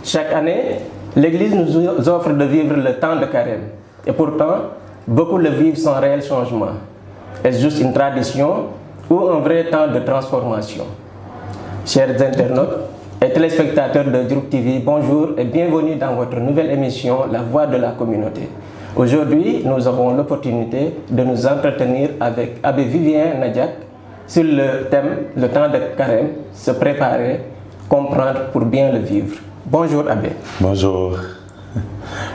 Chaque année, l'Église nous offre de vivre le temps de carême. Et pourtant, beaucoup le vivent sans réel changement. Est-ce juste une tradition ou un vrai temps de transformation? Chers internautes et téléspectateurs de Diouroup TV, bonjour et bienvenue dans votre nouvelle émission La Voix de la Communauté. Aujourd'hui, nous avons l'opportunité de nous entretenir avec Abbé Vivien Nadiak sur le thème « Le temps de carême, se préparer, comprendre pour bien le vivre ». Bonjour Abbé. Bonjour.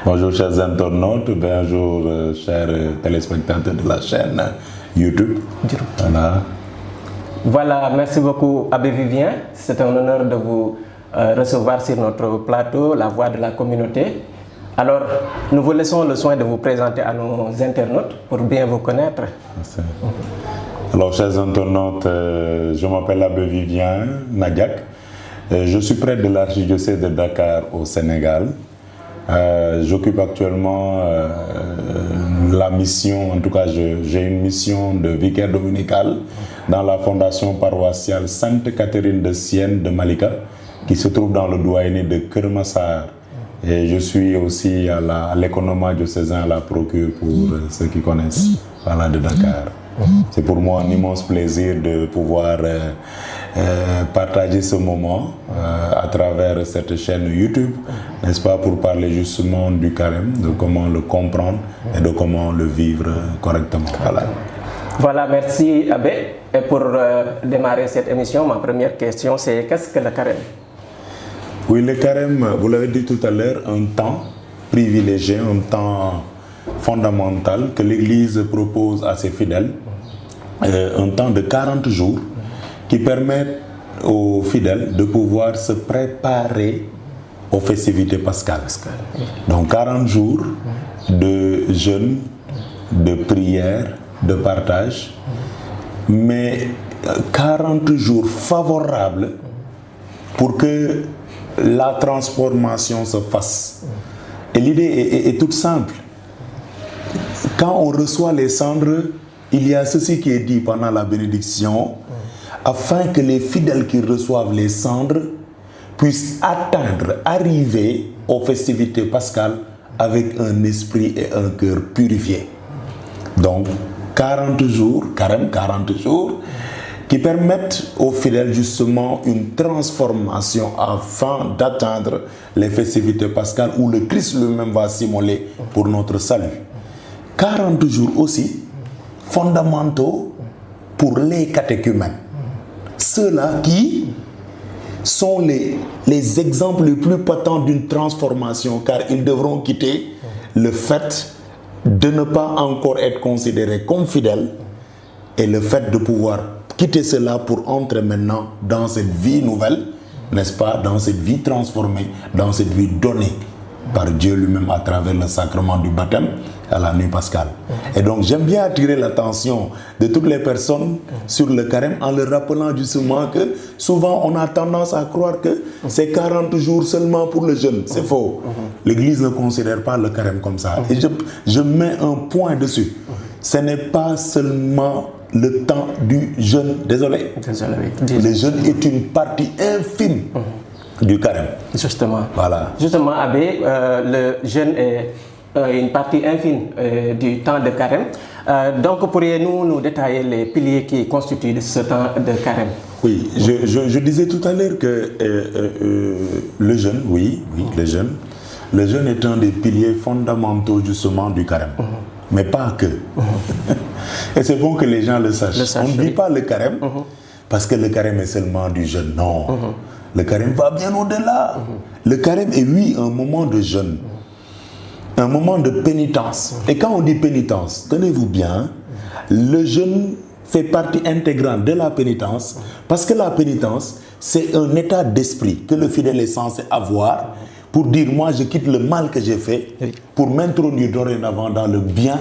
Bonjour chers internautes, bonjour chers téléspectateurs de la chaîne YouTube. Voilà, merci beaucoup Abbé Vivien. C'est un honneur de vous recevoir sur notre plateau, La Voix de la Communauté. Alors, nous vous laissons le soin de vous présenter à nos internautes pour bien vous connaître. Merci. Alors, chers internautes, je m'appelle Abbé Vivien Nadiak. Je suis prêtre de l'archidiocèse de Dakar au Sénégal. J'occupe actuellement la mission, en tout cas j'ai une mission de vicaire dominical dans la fondation paroissiale Sainte Catherine de Sienne de Malika, qui se trouve dans le doyenné de Keur Massar. Et je suis aussi à l'économat diocésain à la procure pour ceux qui connaissent, voilà, de Dakar. C'est pour moi un immense plaisir de pouvoir partager ce moment à travers cette chaîne YouTube, n'est-ce pas, pour parler justement du carême, de comment le comprendre et de comment le vivre correctement. Voilà. Voilà, merci Abbé. Et pour démarrer cette émission, ma première question, c'est qu'est-ce que le carême? Oui, le carême, vous l'avez dit tout à l'heure, un temps privilégié, un temps fondamental que l'Église propose à ses fidèles, un temps de 40 jours qui permettent aux fidèles de pouvoir se préparer aux festivités pascales. Donc 40 jours de jeûne, de prière, de partage, mais 40 jours favorables pour que la transformation se fasse. Et l'idée est toute simple. Quand on reçoit les cendres, il y a ceci qui est dit pendant la bénédiction, afin que les fidèles qui reçoivent les cendres puissent arriver aux festivités pascales avec un esprit et un cœur purifiés. Donc, 40 jours, carême, 40 jours, qui permettent aux fidèles justement une transformation afin d'atteindre les festivités pascales où le Christ lui-même va s'immoler pour notre salut. 40 jours aussi fondamentaux pour les catéchumènes. Ceux-là qui sont les exemples les plus patents d'une transformation, car ils devront quitter le fait de ne pas encore être considérés comme fidèles et le fait de pouvoir quitter cela pour entrer maintenant dans cette vie nouvelle, n'est-ce pas, dans cette vie transformée, dans cette vie donnée par Dieu lui-même à travers le sacrement du baptême à la nuit pascale. Et donc j'aime bien attirer l'attention de toutes les personnes sur le carême en leur rappelant justement que souvent on a tendance à croire que c'est 40 jours seulement pour le jeûne. C'est faux. L'Église ne considère pas le carême comme ça. Et je mets un point dessus. Ce n'est pas seulement le temps du jeûne. Désolé. Le jeûne est une partie infime du carême. Justement. Voilà. Justement, Abbé, le jeûne est une partie infime du temps de carême. Donc, pourriez-vous nous détailler les piliers qui constituent ce temps de carême? Oui, je disais tout à l'heure que le jeûne, oui, le jeûne est un des piliers fondamentaux justement du carême. Mais pas que. Et c'est bon que les gens le sachent. On ne vit pas le carême parce que le carême est seulement du jeûne. Non. Le carême va bien au-delà. Le carême est, oui, un moment de jeûne. Un moment de pénitence. Et quand on dit pénitence, tenez-vous bien, le jeûne fait partie intégrante de la pénitence, parce que la pénitence, c'est un état d'esprit que le fidèle est censé avoir pour dire, moi je quitte le mal que j'ai fait pour m'introduire dorénavant dans le bien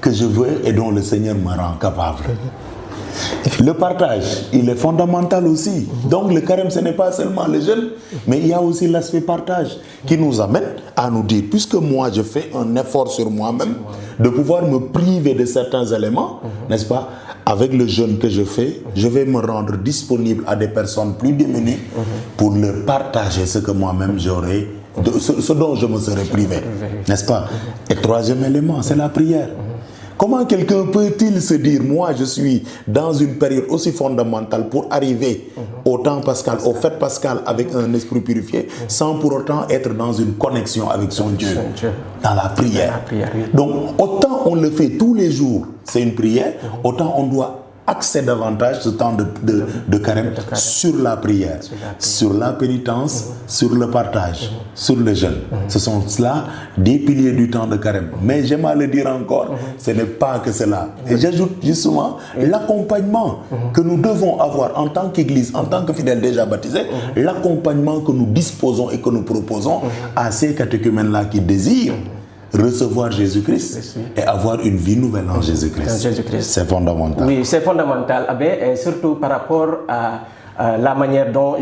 que je veux et dont le Seigneur me rend capable. Le partage, il est fondamental aussi. Donc le carême, ce n'est pas seulement le jeûne, mais il y a aussi l'aspect partage qui nous amène à nous dire, puisque moi je fais un effort sur moi-même de pouvoir me priver de certains éléments, n'est-ce pas, avec le jeûne que je fais, je vais me rendre disponible à des personnes plus démunies pour leur partager ce que moi-même j'aurais, ce dont je me serais privé, n'est-ce pas? Et troisième élément, c'est la prière. Comment quelqu'un peut-il se dire, moi je suis dans une période aussi fondamentale pour arriver au temps pascal, au fête pascal avec un esprit purifié, sans pour autant être dans une connexion avec son Dieu, dans la prière. Donc autant on le fait tous les jours, c'est une prière, autant on doit axer davantage ce temps de carême sur la prière, sur la pénitence, sur le partage, sur le jeûne. Ce sont cela des piliers du temps de carême. Mais j'aime à le dire encore, ce n'est pas que cela. Et j'ajoute justement l'accompagnement que nous devons avoir en tant qu'Église, en tant que fidèles déjà baptisés, l'accompagnement que nous disposons et que nous proposons à ces catéchumènes-là qui désirent recevoir Jésus-Christ et avoir une vie nouvelle en Jésus-Christ. C'est fondamental. Oui, c'est fondamental, Abbé, et surtout par rapport à la manière dont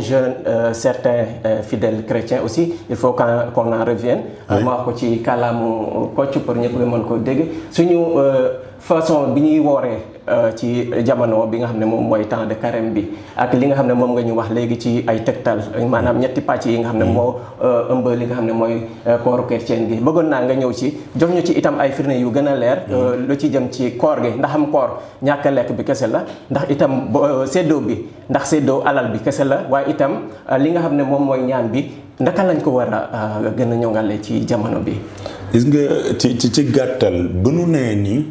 certains fidèles chrétiens aussi, il faut qu'on en revienne. Moi, ko ci kàllaama Kocc pour ñëpp mën ko dégg suñu façon bi ñuy wooree ci jamono bi nga xam ne moom mooy temps de carême bi ak li nga xam ne moom nga ñu wax léegi ci ay tegtal maanaam ñetti pàcc yi nga xam ne moo ëmb li nga xam ne mooy kooru chrétien gi bëggoon naa nga ñëw ci jox ñu ci itam ay firnde yu gën a leer lu ci jëm ci koor gi ndax am koor ñàkk a lekk bi kese la ndax itam séddoo bi ndax séddoo alal bi kese la waaye itam li nga xam ne moom mooy ñaan bi ndaka lañ ko war a gën a ñoŋale ci jamono bi. gis nga ci gàttal bu nu nee ni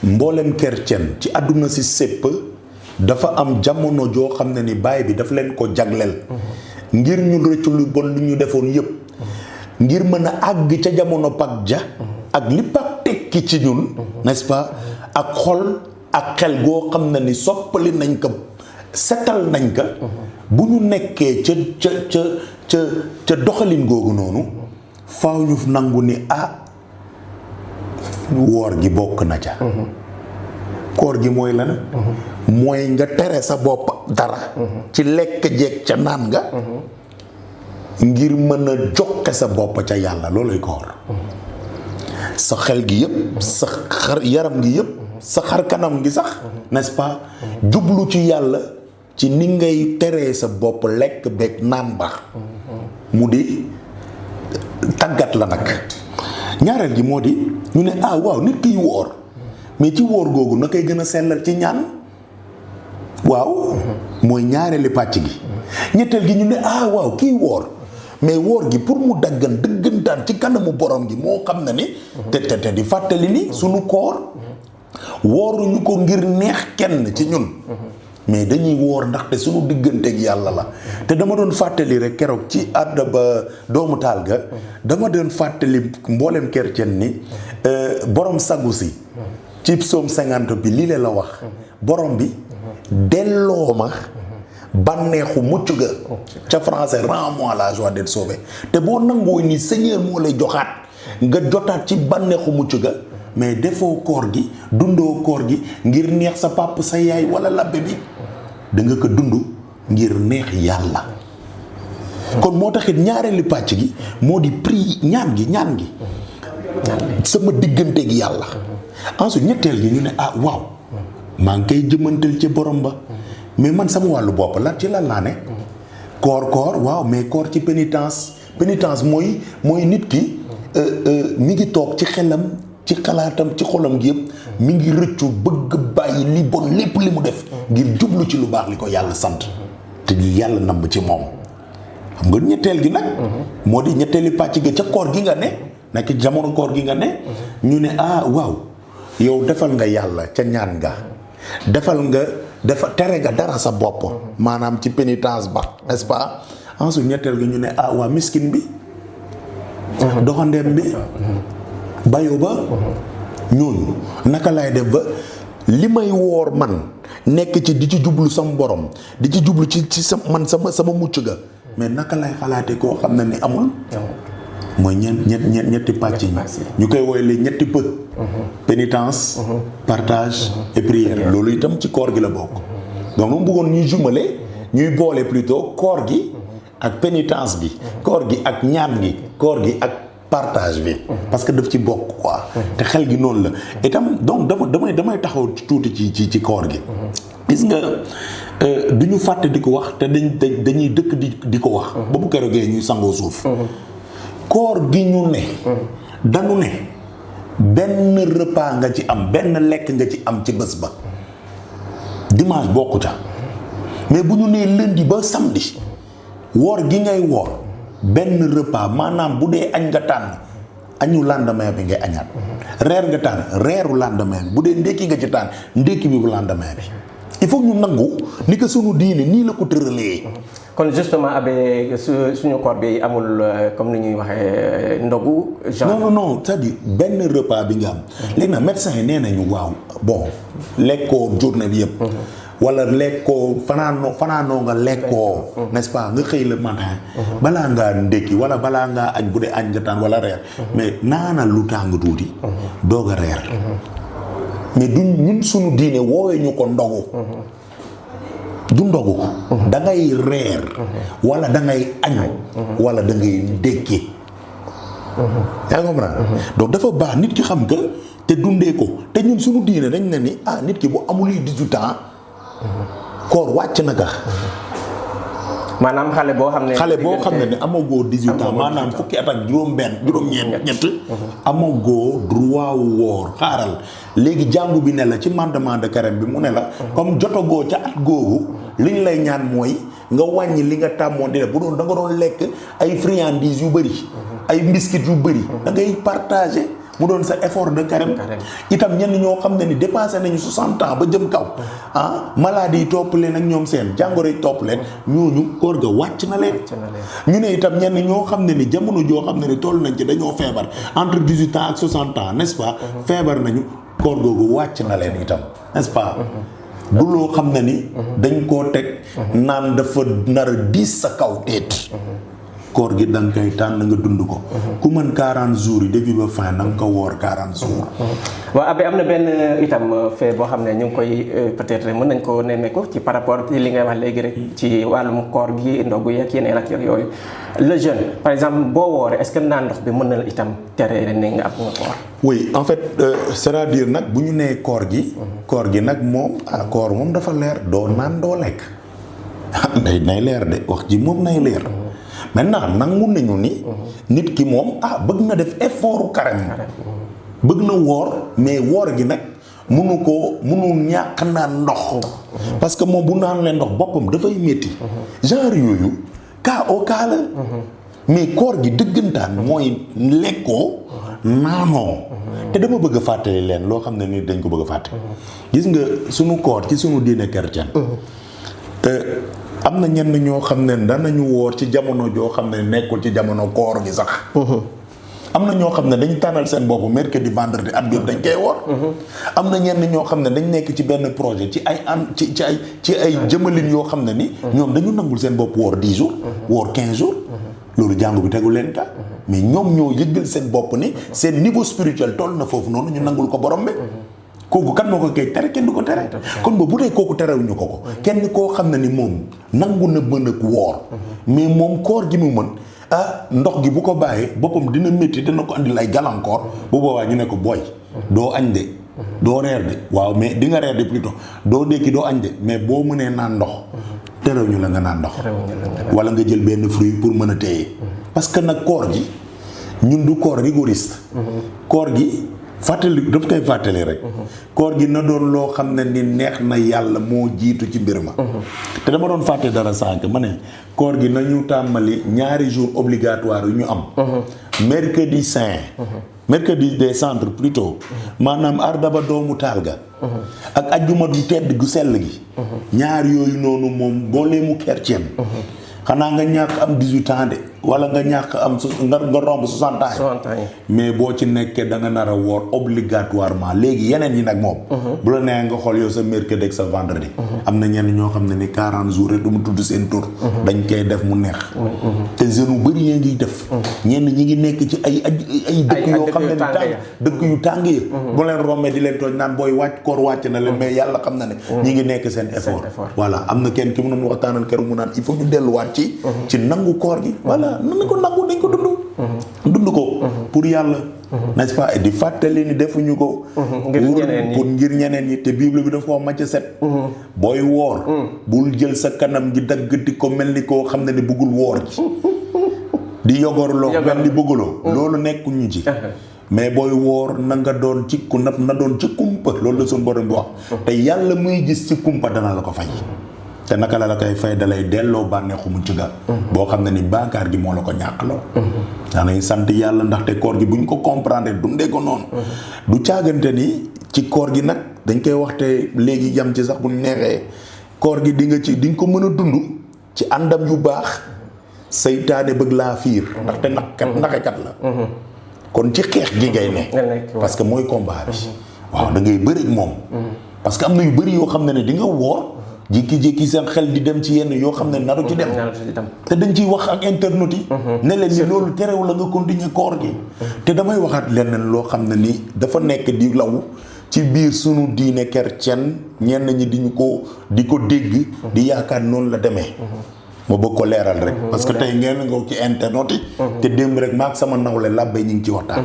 mboolem chrétien ci àdduna si sépp dafa am jamono joo xam ne ni baay bi daf leen ko jagleel ngir ñu rëccu lu bon lu ñu defoon yépp ngir mën a àgg ca jamono Pâques ja ak li Pâques tekki ci ñun n'est-ce pas ak xol ak xel goo xam ne ni soppali nañ ko setal nañ ko bu ñu nekkee ca doxalin googu noonu faaw ñu nangu ni woor gi bokk na ca koor gi mooy lan mooy nga tere sa bopp dara ci lekk jeeg ca naan nga ngir mën a joxe sa bopp ca yàlla looluy koor sa xel gi yëpp sa yaram gi yëpp sa xar kanam gi sax n'est-ce pas jublu ci yàlla ci ni ngay teree sa bopp lekk beeg naan baax mu di tàggat la nag ñaareel gi moo di ñu ne waaw nit kiy woor mais ci woor googu na koy gën a sellal ci ñaan waaw mooy ñaareeli pàcc gi ñetteel gi ñu ne waaw kiy woor mais woor gi pour mu daggan dëggantaan ci kanamu borom gi moo xam ne ni te di fàttali ni sunu koor wooruñu ko ngir neex kenn ci ñun mais dañuy woor ndaxte suñu digganteeg yàlla la te dama doon fàttali rek keroog ci àdda ba doomu taal ga dama doon fàttali mboolem chrétien ni borom sagu si ci psaume 50 bi lii la wax borom bi delloo ma bànneexu mucc ga ca français rends-moi la joie d'être sauvé te boo nangoo ni Seigneur moo lay joxaat nga jotaat ci bànneexu mucc ga mais defoo koor gi dundoo koor gi ngir neex sa papa sa yaay wala labbe bi da nga ko dund ngir neex yàlla kon moo taxit ñaareelu pàcc gi moo di prix ñaan gi sama diggante gi yàlla ensuite ñetteel gi ñu ne waaw maa ngi koy jëmantal ci borom ba mais man sama wàllu bopp la ci lan laa ne koor waaw mais koor ci pénitence mooy nit ki mi ngi toog ci xelam ci xalaatam ci xolam gi yëpp mi ngi rëccu bëgg bàyyi li bon lépp li mu def ngir jublu ci lu baax li ko yàlla sant te yàlla namb ci moom xam nga ñetteel gi nag moo di ñetteeli pàcc ga ca koor gi nga ne nekk jamono koor gi nga ne ñu ne waaw yow defal nga yàlla ca ñaan nga tere nga dara sa bopp maanaam ci pénitence ba n'est-ce pas ensuite ñetteel gi ñu ne waa miskin bi doxandeem bi bayo ba ñooñu naka laay def ba li may woor man nekk ci di ci jublu sama borom di ci jublu ci sama mucc ga mais naka lay xalaate koo xam ne ni amul mooy ñetti pàcc yi ñu koy woy les ñetti pët pénitence partage et prière loolu itam ci koor gi la bokk donc mu bëggoon ñuy boole plutôt koor gi ak pénitence bi koor gi ak ñaan gi koor gi ak partage bi. parce que daf ci bokk quoi. te xel gi noonu la. itam donc damay taxaw tuuti ci koor gi. gis nga du ñu fàtte di ko wax te dañuy dëkk di ko wax. ba bu keroogee ñuy sangoo suuf. koor gi ñu ne. dañu ne benn repas nga ci am benn lekk nga ci am ci bés ba. dimanche bokku ca mais bu ñu nee lundi ba samedi woor gi ngay woor benn repas maanaam bu dee añ nga tànn añu lendemain bi ngay añaat reer nga tànn reeru lendemain bi bu dee ndékki nga ci tànn ndékki bi bu lendemain bi il faut ñu nangu ni ko sunu diine nii la ko tëralee. kon justement abe suñu koor bi amul comme ni ñuy waxee ndogu. genre non c'est-à-dire benn repas bi nga am. léegi nag médecin yi nee nañu waaw bon lekkoo journée bi yëpp. wala lekkoo fanaanoo nga lekkoo. n'est-ce pas nga xëy le matin. balaa ngaa ndékki wala balaa ngaa añ bu dee añ nga tànn wala reer. mais naanal lu tàng tuuti. doog a reer. mais duñ ñun suñu diine woowee ñu ko ndogu. du ndogu. da ngay reer. wala da ngay añ. wala da ngay ndékki. yaa ngi comprendre. donc dafa baax nit ki xam que te dundee ko te ñun suñu diine dañ ne ni nit ki bu amul 18 ans. koor wàcc na ka. maanaam xale boo xam ne ne amagoo 18 ans maanaam fukki at ak juróom-ñett amagoo droit woor xaaral léegi jàngu bi ne la ci mandement de carême bi mu ne la comme jotagoo ca at googu li ñu lay ñaan mooy nga wàññi li nga tàmmoon di def bu doon da nga doon lekk ay friandises yu bëri ay biscuits yu bëri da ngay partager mu doon sa effort de carême itam ñenn ñoo xam ne ni dépassé nañu 60 ans ba jëm kaw maladie yi topp leen ak ñoom seen jàngoro yi topp leen ñooñu koor ga wàcc na leen ñu ne itam ñenn ñoo xam ne ni jamono joo xam ne ni toll nañ ci dañoo feebar entre 18 ans ak 60 ans n'est-ce pas feebar nañu koor googu wàcc na leen itam n'est-ce pas du loo xam ne ni dañ koo teg naan dafa nar a diis sa kaw déet koor gi da nga koy tànn nga dund ko. ku mën 40 jours yi début ba fin na nga ko woor 40 jours. waaw abe am na benn itam fait boo xam ne ñu ngi koy peut-être mën nañ ko nemmeeku ci par rapport ci li ngay wax léegi rek ci wàllum koor gi ndogu yeeg yeneen ak yooyu le jeûne par exemple boo wooree est-ce que naan ndox bi mën na la itam tere ne nga am nga koor. oui en fait c'est-à-dire nag bu ñu nee koor gi. koor gi nag moom koor moom dafa leer doo naan doo lekk. nay leer de wax ji moom nay leer. maintenant nangu nañu ni nit ki moom bëgg na def effort carême bëgg na woor mais woor gi nag mënu ñàkk naan ndox parce que moom bu naan leen ndox boppam dafay métti genre yooyu cas au cas la mais koor gi dëggantaan mooy lekkoo naanoo te dama bëgg a fàttali leen loo xam ne ni dañ ko bëgg a fàtte gis nga sunu koor ci sunu diine chrétien am na ñenn ñoo xam ne danañu woor ci jamono joo xam ne nekkul ci jamono koor gi sax. am na ñoo xam ne dañ tànnal seen bopp mercredi vendredi at jot dañ koy woor. am na ñenn ñoo xam ne dañ nekk ci benn projet ci ay jëmalin yoo xam ne ni. ñoom dañu nangul seen bopp woor 10 jours. woor 15 jours. loolu jàngu bi tegu leen ka mais ñoom ñoo yëggal seen bopp ni seen niveau spirituel toll na foofu noonu ñu nangul ko borom bi. kooku kan moo ko koy tere kenn du ko tere kon ba bu dee kooku terewuñu ko kenn koo xam ne ni moom nangu na mën ak woor mais moom koor gi mu mën ndox gi bu ko bàyyee boppam dina métti dina ko andil ay gàllankoor bu boobaa ñu ne ko booy doo añ de doo reer de waaw mais di nga reer de plutôt doo dékki doo añ de mais boo mënee naan ndox terewuñu la nga naan ndox wala nga jël benn fruit pour mën a téye parce que nag koor gi ñun du koor rigoriste koor gi fàttali daf koy fàttali rek koor gi na doon loo xam ne ni neex na yàlla moo jiitu ci mbir ma te dama doon fàtte dara sànq ma ne koor gi nañu tàmmali ñaari jours obligatoires yu ñu am mercredi saint mercredi des centres plutôt maanaam ardaba doomu taal ga ak ajjuma du tedd gu sell gi ñaar yooyu noonu moom boo leemu chrétien xanaa nga ñàkk am 18 ans de wala nga ñàkk am nga romb 60 ans yi mais boo ci nekkee da nga nar a woor obligatoirement léegi yeneen yi nag moom bu la nee nga xool yow sa mercredi ak sa vendredi am na ñenn ñoo xam ne ni 40 jours rek du mu tudd seen tur dañ koy def mu neex te jeunes yu bëri yaa ngiy def ñenn ñi ngi nekk ci ay dëkk yoo xam ne ni tàng dëkk yu tàng yi bu leen rombee di leen tooñ naan booy wàcc koor wàcc na leen mais yàlla xam na ne ñi ngi nekk seen effort voilà am na kenn ki mu doon waxtaanal keroog mu naan il faut ñu delluwaat ci nangu koor gi voilà nan ko nangu dañ ko dund dund ko pour yàlla. n'est-ce pas et di fàttali ni defuñu ko. pour ngir ñeneen ñi te Bible bi dafa ko màcc set. booy woor. bul jël sa kanam gi daggati ko mel ni koo xam ne ni bëggul woor ci. di yogorloo mel ni bëgguloo. loolu nekkuñu ci. mais booy woor na nga doon ci ku na doon ci kumpa loolu la suñu borom bi wax. te yàlla muy gis ci kumpa dana la ko fay. te naka la koy fay dalay delloo bànneexu mu ci ga boo xam ne ni baakaar gi moo la ko ñàkkloo. daanañ sant yàlla ndaxte koor gi bu ñu ko comprendre dundee ko noonu. du caagante ni ci koor gi nag dañ koy waxte léegi yam ci sax bu neexee koor gi di nga ko mën a dund ci àndam yu baax seytaane bëgg laa fiir ndaxte naxekat la. kon ci xeex gi ngay ne parce que mooy combat bi. waaw da ngay bëri ak moom. parce que am na yu bëri yoo xam ne di nga woor jékki-jékki seen xel di dem ci yenn yoo xam ne naru ci dem. te dañ ciy wax ak internet yi. ne leen ni loolu terew la nga continuer koor gi. te damay waxaat leneen loo xam ne ni dafa nekk di law ci biir sunu diine chrétien ñenn ñi di ko dégg. di yaakaar noonu la demee. ma bëgg ko leeral rek. parce que tey ngeen nga ci internet yi. te démb rek maag sama nawle làbbe ñu ngi ci waxtaan.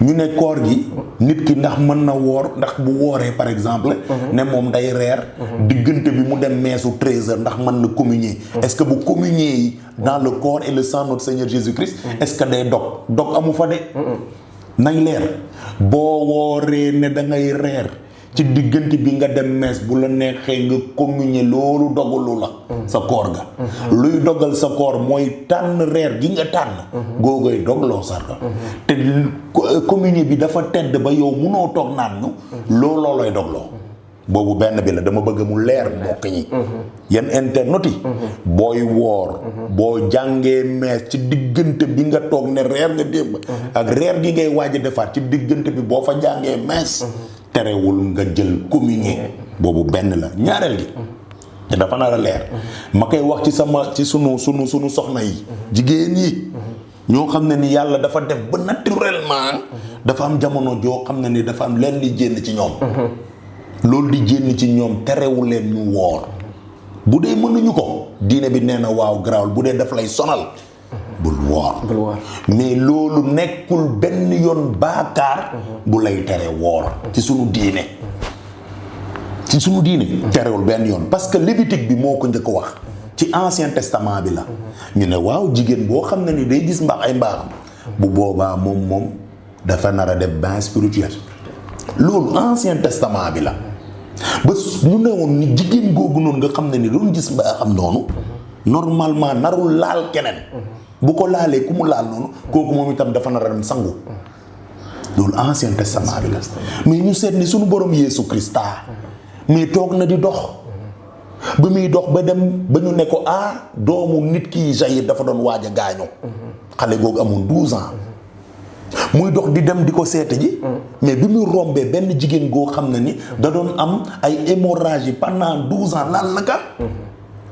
ñu ne koor gi nit ki ndax mën na woor ndax bu wooree par exemple. ne moom day reer. diggante bi mu dem meesu 13h ndax mën na communier. est-ce que bu communier yi dans le corps et le sang de notre Seigneur Jésus-Christ. est-ce que day dog amu fa de. nañ leer boo wooree ne da ngay reer. ci diggante bi nga dem mees bu la neexee nga communier loolu dogalu la sa koor ga luy dogal sa koor mooy tànn reer gi nga tànn googoy dogloo sarga te communier bi dafa tedd ba yow munoo toog naan ñu looloo lay dogloo boobu benn bi la dama bëgg mu leer mbokk ñi yan internet yi booy woor boo jàngee mees ci diggante bi nga toog ne reer nga démb ak reer gi ngay waaj a defaat ci diggante bi boo fa jàngee mees terewul nga jël communier boobu benn la ñaareel gi te dafa nar a leer ma koy wax ci sunu soxna yi jigéen yi ñoo xam ne ni yàlla dafa def ba naturellement dafa am jamono joo xam ne ni dafa am leen di jénn ci ñoom loolu di jénn ci ñoom terewul leen ñu woor bu dee mënuñu ko diine bi nee na waaw garaawul bu dee daf lay sonal bul woor mais loolu nekkul benn yoon baakaar bu lay tere woor ci sunu diine terewul benn yoon parce que Lévitique bi moo ko njëkk a wax ci Ancien Testament bi la ñu ne waaw jigéen boo xam ne ni day gis ay mbaaxam bu boobaa moom dafa nar a def bain spirituel loolu Ancien Testament bi la ba ñu ne woon ni jigéen googu noonu nga xam ne ni doon gis mbaaxam noonu normalement narul laal keneen bu ko laalee ku mu laal noonu kooku moom itam dafa nar a dem sangu loolu Ancien Testament bi la mais ñu seet ni suñu borom Yeesu Krista mais toog na di dox ba muy dox ba dem ba ñu ne ko doomu nit ki Jaïr dafa doon waaj a gaañu xale googu amoon 12 ans muy dox di dem di ko seete ji mais bi muy rombee benn jigéen goo xam ne ni da doon am ay hémorragie pendant 12 ans laal na ka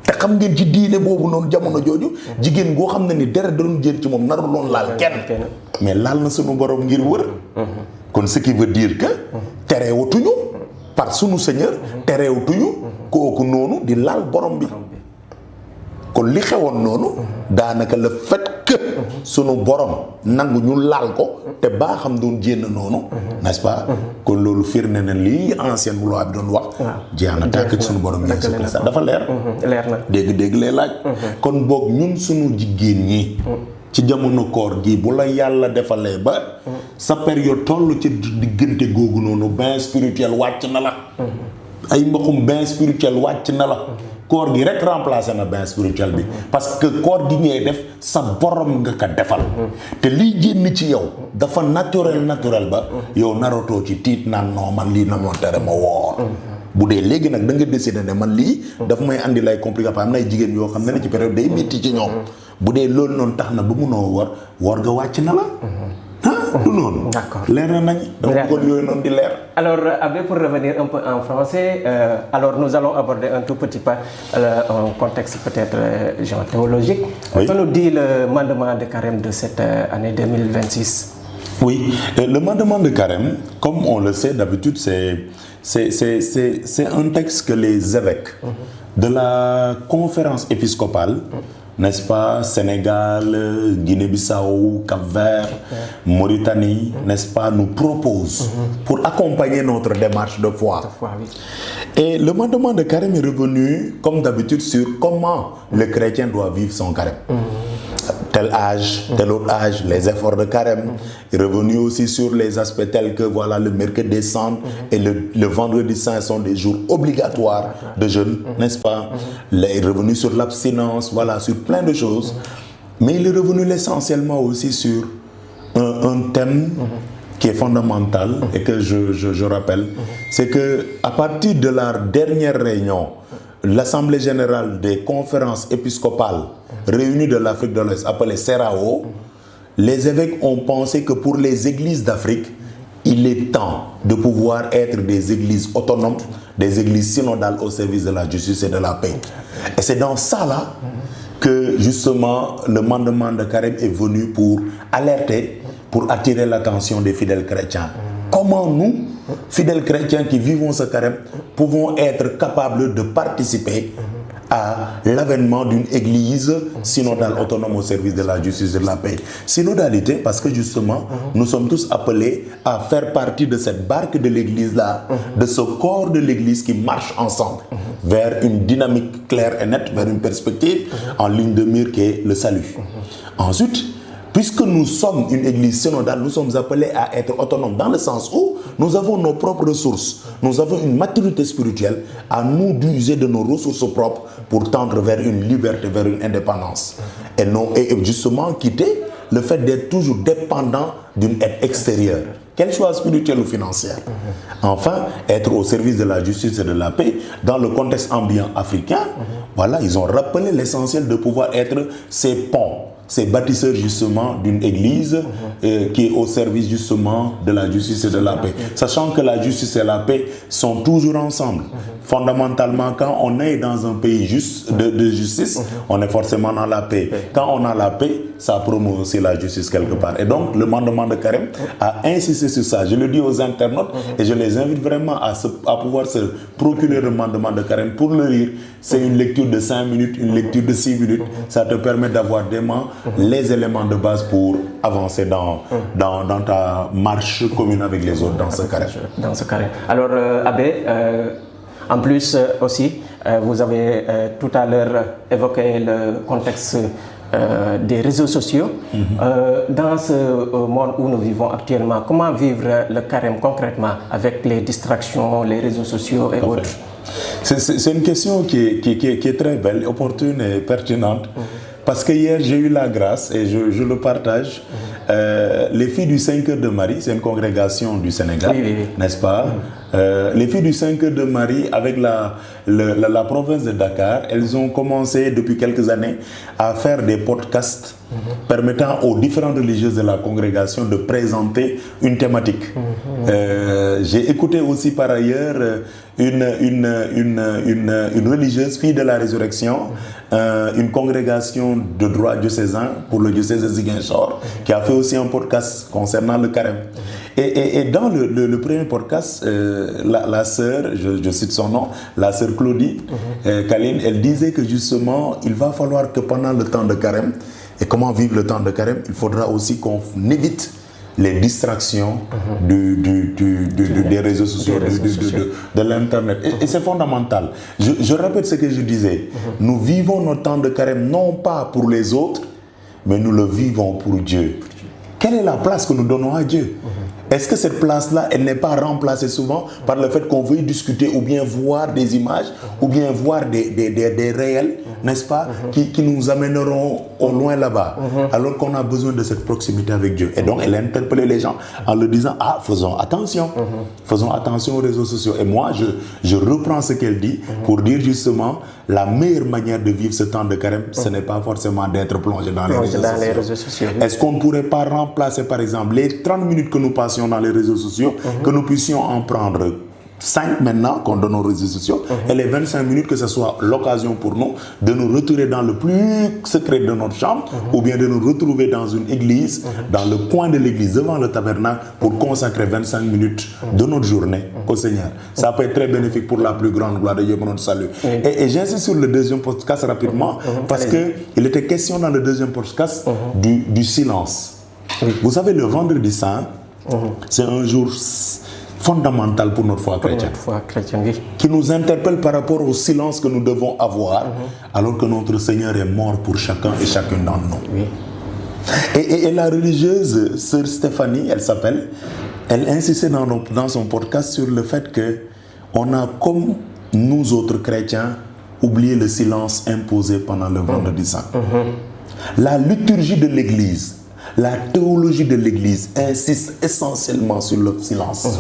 te xam ngeen ci diine boobu noonu jamono jooju jigéen goo xam ne ni deret doon jël ci moom narul loon laal kenn mais laal na sunu borom ngir wër kon ce qui veut dire que terewatuñu par sunu Seigneur terewatuñu kooku noonu di laal borom bi kon li xewoon noonu daanaka le fait que sunu borom nangu ñu laal ko te baa xam doon jénn noonu n'est-ce pas kon loolu firnde na lii ancienne loi bi doon wax jeex na tàkk sunu borom Yeesu Krista dafa leer na dégg lay laaj kon boog ñun sunu jigéen ñi ci jamono koor gi bu la yàlla defalee ba sa période toll ci diggante googu noonu bain spirituel wàcc na la ay mbaxum bain spirituel wàcc na la koor gi rek remplacé na bain spirituel bi parce que koor gi ngay def sa borom nga ko defal te liy génn ci yow dafa naturel ba yow naratoo ci tiit naan non man lii na moo tere ma woor bu dee léegi nag da nga décider ne man lii daf may andi lay compliqué am na ay jigéen yoo xam ne ci période day métti ci ñoom bu dee loolu noonu tax na ba munoo woor nga wàcc na la du noonu. D'accord. Leer na nañ. donc kon yooyu noonu di leer. Alors Abbé, pour revenir un peu en français, alors nous allons aborder un tout petit peu un contexte peut-être genre théologique. Oui. Que nous dit le mandement de carême de cette année 2026? Oui, le mandement de carême, comme on le sait d'habitude, c'est un texte que les évêques de la conférence épiscopale, n'est-ce pas, Sénégal, Guinée-Bissau, Cap-Vert, Mauritanie, n'est-ce pas, nous propose pour accompagner notre démarche de foi. Et le mandement de carême est revenu, comme d'habitude, sur comment le chrétien doit vivre son carême. Tel âge, tel autre âge, les efforts de carême. Il est revenu aussi sur les aspects tels que voilà, le mercredi des cendres et le vendredi saint sont des jours obligatoires de jeûne, n'est-ce pas? Il est revenu sur l'abstinence, voilà, sur plein de choses. Mais il est revenu essentiellement aussi sur un thème qui est fondamental et que je rappelle, c'est que à partir de la dernière réunion, l'Assemblée générale des conférences épiscopales réunies de l'Afrique de l'Ouest, appelée CERAO, les évêques ont pensé que pour les églises d'Afrique, il est temps de pouvoir être des églises autonomes, des églises synodales au service de la justice et de la paix. Et c'est dans ça là que justement le mandement de carême est venu pour alerter, pour attirer l'attention des fidèles chrétiens. Comment nous, fidèles chrétiens qui vivons ce carême, pouvons être capables de participer à l'avènement d'une église synodale autonome au service de la justice et de la paix. Synodalité parce que justement, nous sommes tous appelés à faire partie de cette barque de l'église-là, de ce corps de l'église qui marche ensemble vers une dynamique claire et nette, vers une perspective en ligne de mire qui est le salut. Ensuite, puisque nous sommes une église synodale, nous sommes appelés à être autonomes dans le sens où nous avons nos propres ressources. Nous avons une maturité spirituelle à nous d'user de nos ressources propres pour tendre vers une liberté, vers une indépendance. Et justement quitter le fait d'être toujours dépendant d'une aide extérieure, qu'elle soit spirituelle ou financière. Enfin, être au service de la justice et de la paix dans le contexte ambiant africain. Voilà, ils ont rappelé l'essentiel de pouvoir être ces ponts, ces bâtisseurs justement d'une église qui est au service justement de la justice et de la paix. Sachant que la justice et la paix sont toujours ensemble. Fondamentalement, quand on est dans un pays de justice, on est forcément dans la paix. Quand on a la paix, ça promeut aussi la justice quelque part. Et donc, le mandement de carême a insisté sur ça. Je le dis aux internautes et je les invite vraiment à pouvoir se procurer le mandement de carême pour le lire. C'est une lecture de 5 minutes, une lecture de 6 minutes. Ça te permet d'avoir vraiment les éléments de base pour avancer dans ta marche commune avec les autres dans ce carême. Dans ce carême. Alors, Abbé, en plus aussi, vous avez tout à l'heure évoqué le contexte des réseaux sociaux. Dans ce monde où nous vivons actuellement, comment vivre le carême concrètement avec les distractions, les réseaux sociaux et autres? C'est une question qui est très belle, opportune et pertinente. Parce que hier, j'ai eu la grâce, et je le partage, les filles du 5 heures de Marie, c'est une congrégation du Sénégal, n'est-ce pas? Les filles du 5 heures de Marie, avec la province de Dakar, elles ont commencé depuis quelques années à faire des podcasts permettant aux différentes religieuses de la congrégation de présenter une thématique. J'ai écouté aussi par ailleurs une religieuse, fille de la résurrection, une congrégation de droit diocésain pour le diocèse de Ziguinchor, qui a fait aussi un podcast concernant le carême. Et dans le premier podcast, la sœur, je cite son nom, la sœur Claudie Kaline, elle disait que justement, il va falloir que pendant le temps de carême, et comment vivre le temps de carême, il faudra aussi qu'on évite les distractions des réseaux sociaux, de l'Internet. Et c'est fondamental. Je répète ce que je disais. Nous vivons notre temps de carême non pas pour les autres, mais nous le vivons pour Dieu. Quelle est la place que nous donnons à Dieu? Est-ce que cette place-là, elle n'est pas remplacée souvent par le fait qu'on veut discuter ou bien voir des images ou bien voir des réels, n'est-ce pas, qui nous amèneront au loin là-bas, alors qu'on a besoin de cette proximité avec Dieu. Et donc, elle a interpellé les gens en leur disant, faisons attention aux réseaux sociaux. Et moi, je reprends ce qu'elle dit pour dire justement, la meilleure manière de vivre ce temps de carême, ce n'est pas forcément d'être plongé dans les réseaux sociaux. Est-ce qu'on ne pourrait pas remplacer, par exemple, les 30 minutes que nous passions dans les réseaux sociaux, que nous puissions en prendre 5 maintenant qu'on donne aux réseaux sociaux, et les 25 minutes que ce soit l'occasion pour nous de nous retirer dans le plus secret de notre chambre, ou bien de nous retrouver dans une église, dans le coin de l'église, devant le tabernacle, pour consacrer 25 minutes de notre journée au Seigneur. Ça peut être très bénéfique pour la plus grande gloire de Dieu, pour notre salut. Et j'insiste sur le deuxième podcast rapidement, parce qu'il était question dans le deuxième podcast du silence. Vous savez, le vendredi saint, c'est un jour fondamental pour notre foi chrétienne, qui nous interpelle par rapport au silence que nous devons avoir, alors que notre Seigneur est mort pour chacun et chacune d'entre nous. Et la religieuse, sœur Stéphanie, elle s'appelle, elle insistait dans son podcast sur le fait que on a, comme nous autres chrétiens, oublié le silence imposé pendant le vendredi saint. La liturgie de l'Église, la théologie de l'Église insiste essentiellement sur le silence.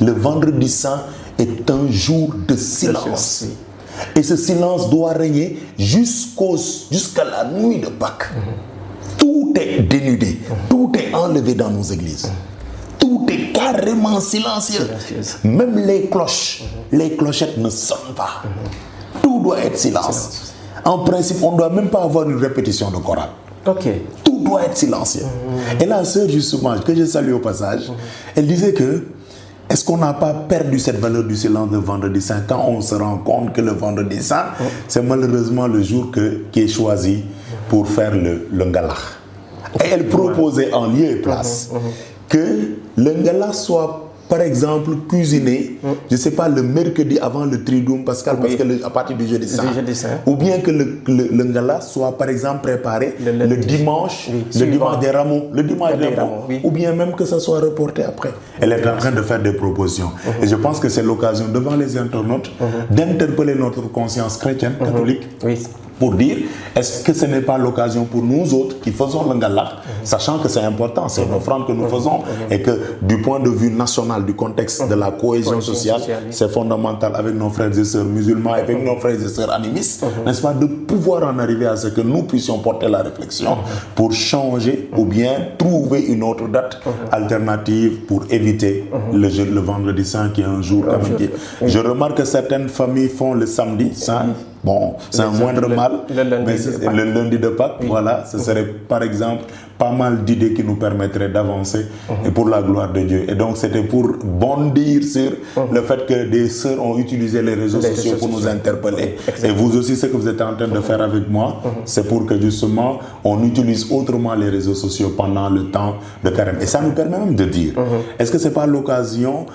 Le vendredi saint est un jour de silence. Et ce silence doit régner jusqu'à la nuit de Pâques. Tout est dénudé, tout est enlevé dans nos églises. Tout est carrément silencieux. Même les cloches, les clochettes ne sonnent pas. Tout doit être silence. En principe, on ne doit même pas avoir une répétition de chorale. Tout doit être silencieux. Et la sœur, justement, que je salue au passage, elle disait que est-ce qu'on n'a pas perdu cette valeur du silence le vendredi saint quand on se rend compte que le vendredi saint, c'est malheureusement le jour qui est choisi pour faire le ngala. Et elle proposait en lieu et place que le ngala soit, par exemple, cuisiné, je ne sais pas, le mercredi avant le Triduum pascal, parce que à partir du jeudi saint, ou bien que le ngala soit, par exemple, préparé le dimanche, le dimanche des rameaux, ou bien même que ça soit reporté après. Elle est en train de faire des propositions. Et je pense que c'est l'occasion, devant les internautes, d'interpeller notre conscience chrétienne, catholique, pour dire, est-ce que ce n'est pas l'occasion pour nous autres qui faisons le ngala, sachant que c'est important, c'est une offrande que nous faisons, et que du point de vue national, du contexte de la cohésion sociale, c'est fondamental avec nos frères et sœurs musulmans, avec nos frères et sœurs animistes, n'est-ce pas, de pouvoir en arriver à ce que nous puissions porter la réflexion pour changer ou bien trouver une autre date alternative pour éviter le vendredi saint qui est un jour comme qui. Je remarque que certaines familles font le samedi saint. Bon, c'est un moindre mal, mais le lundi de Pâques, voilà, ce serait par exemple pas mal d'idées qui nous permettraient d'avancer et pour la gloire de Dieu. Et donc c'était pour bondir sur le fait que des sœurs ont utilisé les réseaux sociaux pour nous interpeller. Et vous aussi, ce que vous êtes en train de faire avec moi, c'est pour que justement on utilise autrement les réseaux sociaux pendant le temps de carême. Et ça nous permet même de dire, est-ce que c'est pas l'occasion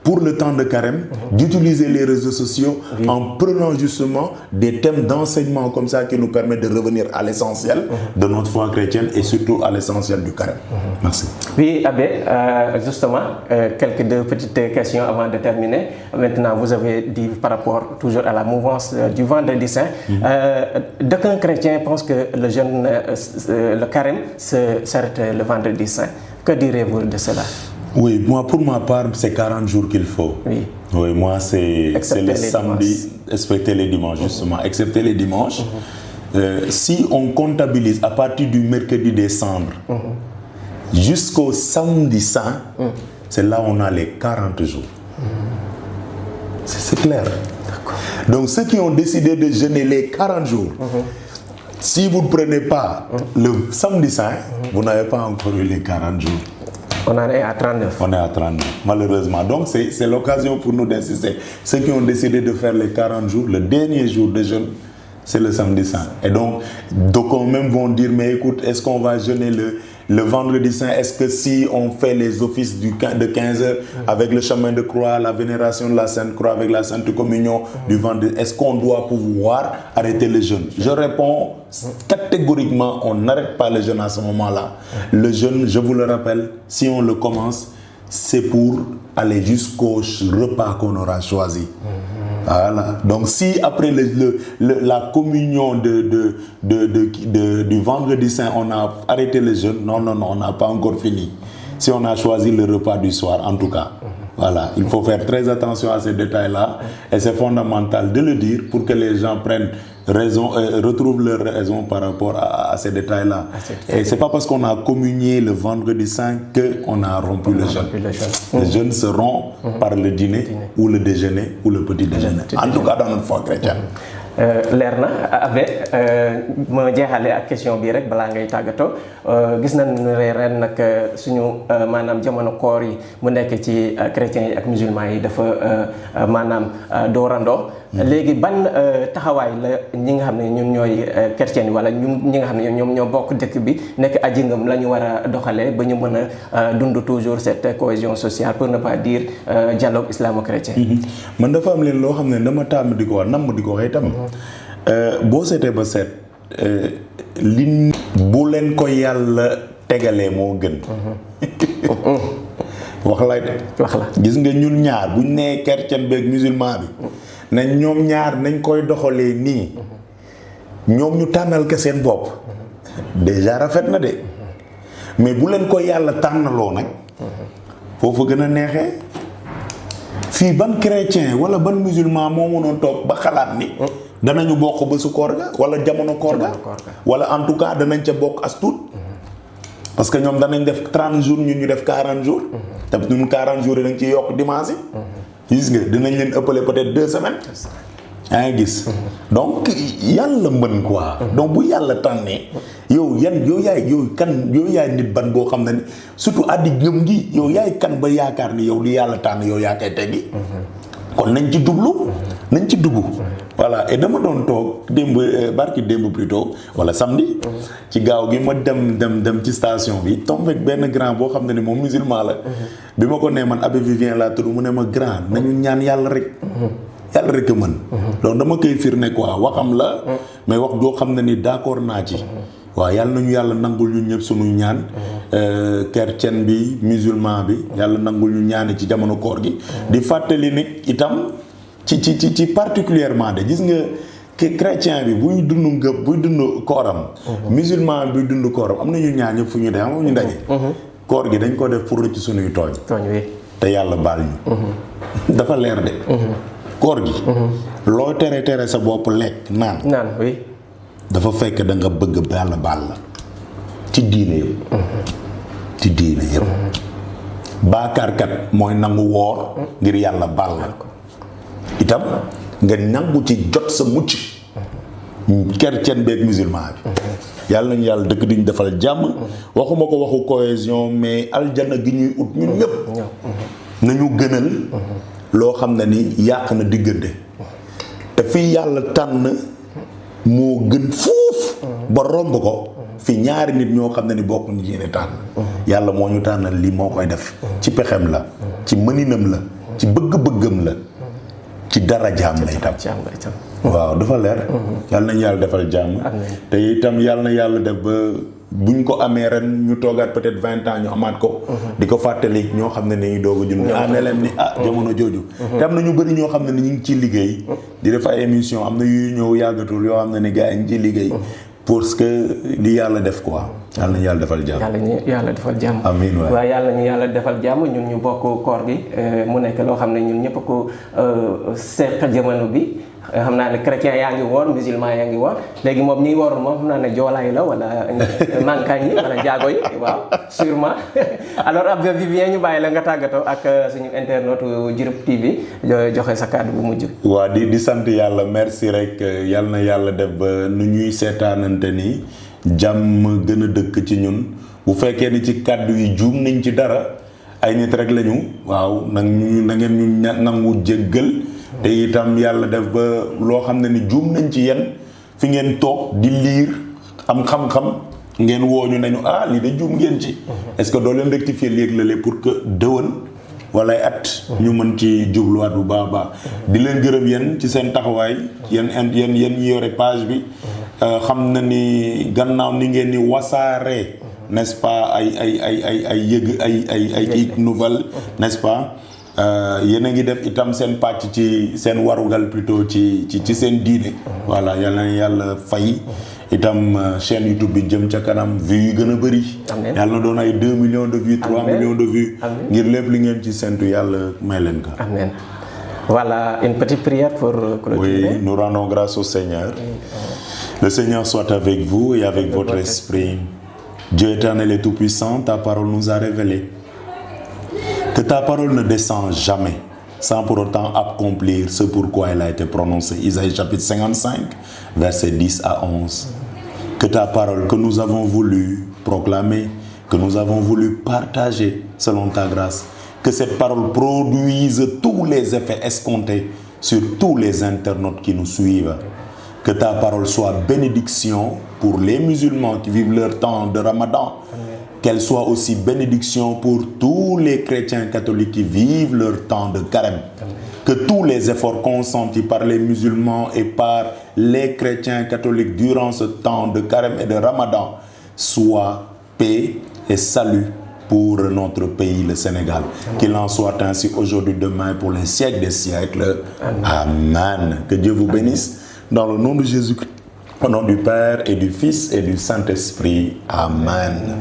pour le temps de carême, d'utiliser les réseaux sociaux en prenant justement des thèmes d'enseignement comme ça qui nous permettent de revenir à l'essentiel de notre foi chrétienne et surtout à l'essentiel du carême. Merci. Oui, Abbé, justement, quelques deux petites questions avant de terminer. Maintenant, vous avez dit par rapport toujours à la mouvance du vendredi saint, d'aucuns chrétiens pensent que le jeûne, le carême s'arrête le vendredi saint. Que direz-vous de cela? Oui, moi, pour ma part, c'est 40 jours qu'il faut. Oui, moi, c'est le samedi, excepté les dimanches, justement. Excepté les dimanches. Si on comptabilise à partir du mercredi des cendres jusqu'au samedi saint, c'est là où on a les 40 jours. C'est clair. Donc, ceux qui ont décidé de jeûner les 40 jours, si vous ne prenez pas le samedi saint, vous n'avez pas encore eu les 40 jours. On en est à 39. On est à 39, malheureusement. Donc, c'est l'occasion pour nous d'insister. Ceux qui ont décidé de faire les 40 jours, le dernier jour de jeûne, c'est le samedi saint. Et donc même vont dire, mais écoute, est-ce qu'on va jeûner le vendredi saint? Est-ce que si on fait les offices de 15 heures avec le chemin de croix, la vénération de la Sainte Croix, avec la Sainte Communion du vendredi, est-ce qu'on doit pouvoir arrêter le jeûne? Je réponds catégoriquement, on n'arrête pas le jeûne à ce moment-là. Le jeûne, je vous le rappelle, si on le commence, c'est pour aller jusqu'au repas qu'on aura choisi. Voilà. Donc si après la communion du vendredi saint, on a arrêté le jeûne, non, on n'a pas encore fini. Si on a choisi le repas du soir, en tout cas. Voilà, il faut faire très attention à ces détails-là et c'est fondamental de le dire pour que les gens prennent retrouvent leur raison par rapport à ces détails-là. Et c'est pas parce qu'on a communié le vendredi saint qu'on a rompu le jeûne. Le jeûne se rompt par le dîner ou le déjeuner ou le petit déjeuner. En tout cas dans notre foi chrétienne. leer na avec ma jeexale ak question bi rek balaa ngay tàggatoo gis nañ ne ren nag suñu maanaam jamono koor yi mu nekk ci chrétiens yi ak musulmans yi dafa maanaam doorandoo léegi ban taxawaay la ñi nga xam ne ñoom ñooy chrétiens yi wala ñi nga xam ne ñoom ñoo bokk dëkk bi nekk aji ngëm la ñu war a doxalee ba ñu mën a dund toujours cette cohésion sociale pour ne pas dire dialogue islamo-chrétien. man dafa am leen loo xam ne dama tàmm di ko wax namm di ko waxee itam. boo seetee ba seet li bu leen ko yàlla tegalee moo gën. wax lay de. wax la gis nga ñun ñaar buñ nee chrétien beeg musulman bi. nañ ñoom ñaar nañ koy doxalee nii. ñoom ñu tànnal ke seen bopp. déjà rafet na de. mais bu leen ko yàlla tànnaloo nag. foofu gën a neexee. fii ban chrétien wala ban musulman moo mënoon toog ba xalaat ni. danañu bokk ba su koor ga wala jamono koor ga wala en tout cas danañ ca bokk as tuut. parce que ñoom danañ def 30 jours ñun ñu def 40 jours. te ñun 40 jours yi dañ ciy yokk dimanche yi. gis nga dinañ leen ëppale peut-être 2 semaines. yaa ngi gis. donc yàlla mën quoi. donc bu yàlla tànnee. yow yaay nit ban boo xam ne ni surtout addi gëm gi yow yaay kan ba yaakaar ni yow li yàlla tànn yow yaa koy teggi. kon nañ ci duglu nañ ci dugg. voilà et dama doon toog barki démb plutôt wala samedi. ci gaaw gi ma dem ci station bi tombé benn grand boo xam ne ni moom musulman la. bi ma ko nee man Abbé Vivien laa tudd mu ne ma grand nañu ñaan yàlla rek. yàlla rek a mën. donc dama koy firnde quoi waxam la. mais wax joo xam ne ni d'accord naa ci. waaw yàlla nañu yàlla nangul ñun ñëpp suñuy ñaan. chrétien bi musulman bi yàlla nangul ñu ñaani ci jamono koor gi. di fàttali nit itam ci particulièrement de gis nga chrétien bi buy dund kooram. musulman bi buy dund kooram am na ñu ñaan ñëpp fu ñu dem ñu ndaje. koor gi dañ ko def pour rëcc suñuy tooñ. te yàlla baal ñu. dafa leer de. koor gi. loo tere sa bopp lekk naan oui. dafa fekk da nga bëgg yàlla baal la ci diine yëpp. ci diine yëpp. baakaarkat mooy nangu woor ngir yàlla baal la itam nga nangu ci jot sa mucc. chrétien beeg musulman bi. yàlla nañu yàlla dëkk diñu defal jàmm. waxuma ko waxu cohésion mais aljana gi ñuy ut ñun ñëpp. nañu gënal. loo xam ne ni yàq na diggante. te fii yàlla tànn moo gën fuuf. ba romb ko. fi ñaari nit ñoo xam ne ni bokk ñu yéene tànn. yàlla moo ñu tànnal lii moo koy def. ci pexem la. ci mëninam la. ci bëgg-bëggam la. ci darajaam la itam. waaw dafa leer. yàlla nañu yàlla defal jàmm. te itam yàlla na yàlla def ba buñ ko amee ren ñu toogaat peut-être 20 ans ñu amaat ko. di ko fàttali ñoo xam ne ni doog a jund. ne leen ni jamono jooju. te am na ñu bëri ñoo xam ne ni ñu ngi ciy liggéey. di def ay émission am na yuy ñëw yàggatul yoo xam ne ni gars yi ñu ciy liggéey. parce que li yàlla def quoi. yàlla nañu yàlla defal jàmm. yàlla defal jàmm. amiin waay waaw yàlla nañu yàlla defal jàmm ñun ñu bokk koor gi mu nekk loo xam ne ñun ñëpp ko seq jamono bi. xam naa ne chrétien yaa ngi woor musulman yaa ngi woor léegi moom ñiy woorul moom xam naa ne joolaay la wala mankañ yi wala njaago yi waaw sûrement alors Abbé Vivien ñu bàyyi la nga tàggatoo ak suñu internaute Diouroup TV joxe sa kàddu bu mujj. waa di sant yàlla merci rek yàlla na yàlla def ba nu ñuy seetaanante ni jàmm gën a dëkk ci ñun bu fekkee ni ci kàddu yi juum nañ ci dara ay nit rek lañu waaw na ngeen ñu nangu jéggal te itam yàlla def ba loo xam ne ni juum nañ ci yéen fi ngeen toog di liir am xam-xam ngeen wooñu nañu lii de juum ngeen ci. est-ce que doo leen rectifier léeg-léeg pour que dëwën wala at. ñu mën ci jubluwaat bu baax a baax. di leen gërëm yéen ci seen taxawaay yéen ñi yore page bi. xam na ni gannaaw ni ngeen ni wasaare. n'est-ce pas ay yëg ay nouvelle n'est-ce pas. yéen a ngi def itam seen pàcc ci seen warugal plutôt ci seen diine. voilà yàlla fay. itam chaîne YouTube bi jëm ca kanam vues yi gën a bëri. yàlla na doon ay 2 millions de vues 3 millions de vues. ngir lépp li ngeen ci sentu yàlla may leen ko. amiin Voilà, une petite prière pour clôturer. Oui, nous rendons grâce au Seigneur. Le Seigneur soit avec vous et avec votre esprit. Dieu éternel et tout-puissant, ta parole nous a révélé que ta parole ne descend jamais sans pour autant accomplir ce pourquoi elle a été prononcée. Isaïe chapitre 55, versets 10 à 11. Que ta parole que nous avons voulu proclamer, que nous avons voulu partager selon ta grâce, que cette parole produise tous les effets escomptés sur tous les internautes qui nous suivent. Que ta parole soit bénédiction pour les musulmans qui vivent leur temps de Ramadan. Qu'elle soit aussi bénédiction pour tous les chrétiens catholiques qui vivent leur temps de carême. Que tous les efforts consentis par les musulmans et par les chrétiens catholiques durant ce temps de carême et de Ramadan soient paix et salut pour notre pays, le Sénégal. Qu'il en soit ainsi aujourd'hui, demain, pour les siècles des siècles. Amen. Que Dieu vous bénisse. Dans le nom de Jésus-Christ, au nom du Père et du Fils et du Saint-Esprit. Amen.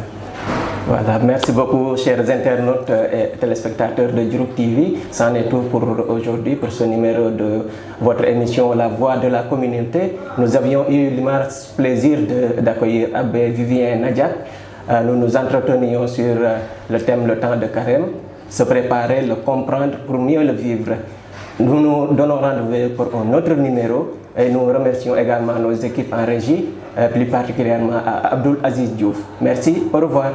Voilà, merci beaucoup chers internautes et téléspectateurs de Diouroup TV. C'en est tout pour aujourd'hui, pour ce numéro de votre émission La Voix de la Communauté. Nous avions eu l'immense plaisir d'accueillir Abbé Vivien Nadiak. Nous nous entretenions sur le thème le temps de carême, se préparer, le comprendre pour mieux le vivre. Nous nous donnons rendez-vous pour un autre numéro et nous remercions également nos équipes en régie, plus particulièrement à Abdul Aziz Diouf. Merci, au revoir.